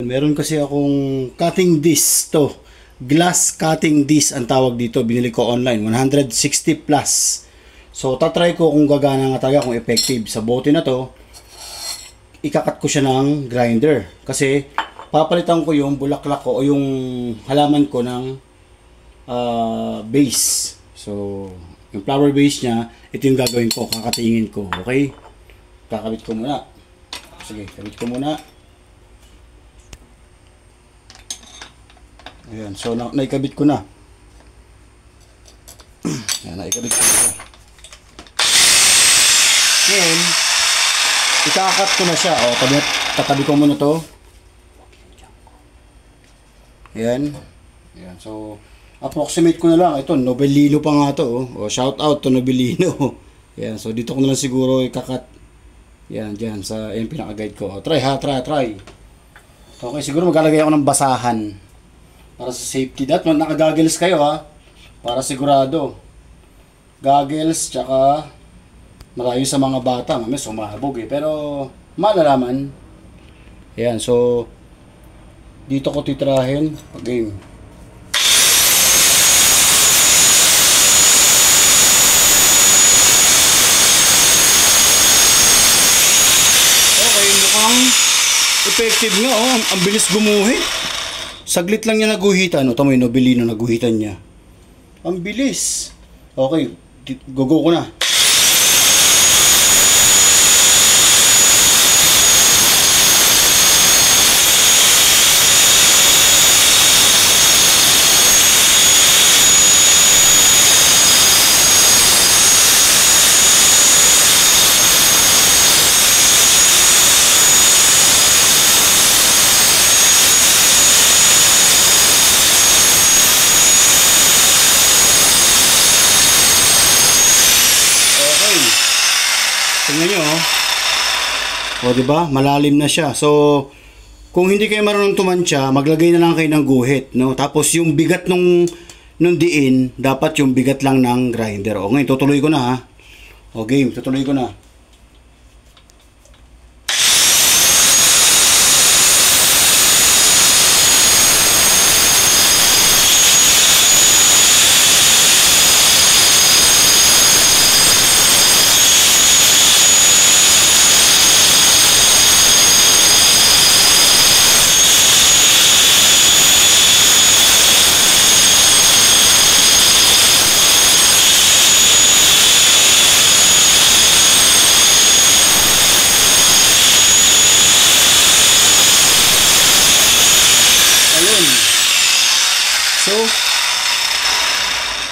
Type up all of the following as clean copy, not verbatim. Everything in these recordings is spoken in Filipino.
Meron kasi akong cutting disc to. Glass cutting disc ang tawag dito. Binili ko online. 160 plus. So, tatry ko kung gagana nga talaga, kung effective. Sa bote na to, ikakat ko siya ng grinder. Kasi, papalitan ko yung bulaklak ko o yung halaman ko ng base. So, yung flower base niya, ito yung gagawin ko. Kakatingin ko. Okay? Kakabit ko muna. Sige, kabit ko muna. Ayan, so naikabit ko na. Ayan, naikabit ko na. Ngayon, ikakat ko na siya. O, tatabi ko muna to. Ayan. Ayan, so, approximate ko na lang. Ito, Nobelino pa nga to. O, shout out to Nobelino. Ayan, so dito ko na lang siguro ikakat. Ayan, dyan, sa yung pinaka-guide ko. O, try. Okay, siguro maglalagay ako ng basahan. Para sa safety. Dapat naka-goggles kayo ha. Para sigurado. Goggles, tsaka malayo sa mga bata. May sumabog eh. Pero malalaman. Ayan, so dito ko titirahin. Game. Okay, mukhang effective nga oh. Ang bilis gumuhit. Saglit lang niya naguhitan. O, tama yung Nobelino naguhitan niya. Ang bilis. Okay, go ko na. Tingnan nyo, oh. O, diba? Malalim na siya. So, kung hindi kayo marunong tumansya, maglagay na lang kayo ng guhit, no? Tapos, yung bigat nung diin, dapat yung bigat lang ng grinder. O, ngayon, tutuloy ko na, ha? O, game, tutuloy ko na. So,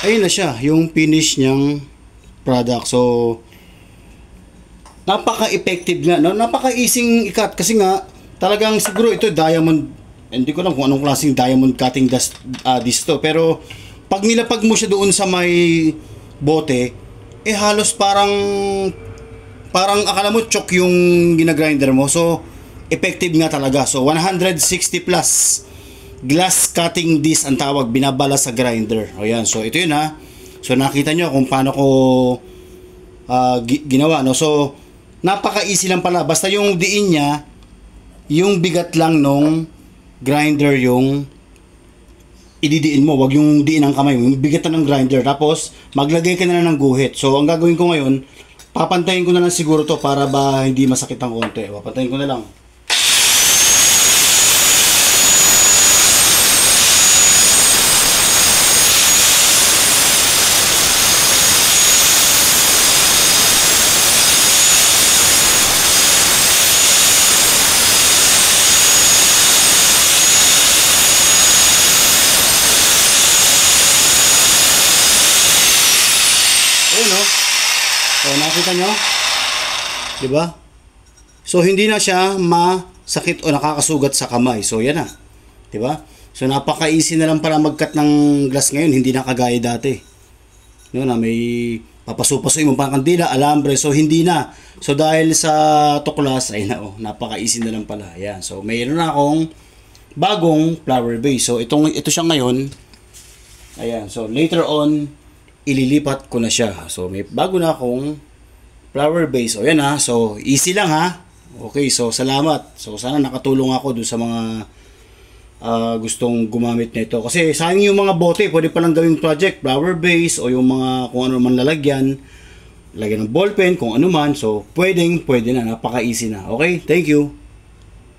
ayun na siya, yung finish niyang product. So, napaka-effective nga, no? Napaka-easing i-cut kasi nga, talagang siguro ito diamond, hindi ko lang kung anong klaseng diamond cutting disc to. Pero, pag nilapag mo siya doon sa may bote, eh halos parang akala mo chok yung ginagrinder mo. So, effective nga talaga. So, 160 plus glass cutting disc ang tawag, binabala sa grinder. O yan, so ito yun ha. So nakita nyo kung paano ko ginawa, no? So napaka-easy lang pala. Basta yung diin niya, yung bigat lang nung grinder yung ididiin mo. Wag yung diin ng kamay mo, yung bigat ng grinder. Tapos maglagay ka na lang ng guhit. So ang gagawin ko ngayon, papantayin ko na lang siguro to para ba hindi masakit ang konti. Papantayin ko na lang. Ayun o. O, nakita nyo? Diba? So, hindi na siya masakit o nakakasugat sa kamay. So, yan na. Diba? So, napaka-easy na lang para mag-cut ng glass ngayon. Hindi na kagaya dati. No, na may papaso-pasoy mo pang kandila, alambre. So, hindi na. So, dahil sa tuklas, ay na, napaka-easy na lang pala. Ayan. So, mayroon na akong bagong flower base. So, ito siya ngayon. Ayan. So, later on, ililipat ko na siya. So, may bago na akong flower base. O, yan ha. So, easy lang ha. Okay, so salamat. So sana nakatulong ako dun sa mga gustong gumamit nito. Kasi sayang yung mga bote, pwede pa lang gawing project, flower base o yung mga kung ano man lalagyan, lagyan ng ballpen, kung ano man. So pwede na, napaka-easy na. Okay, thank you.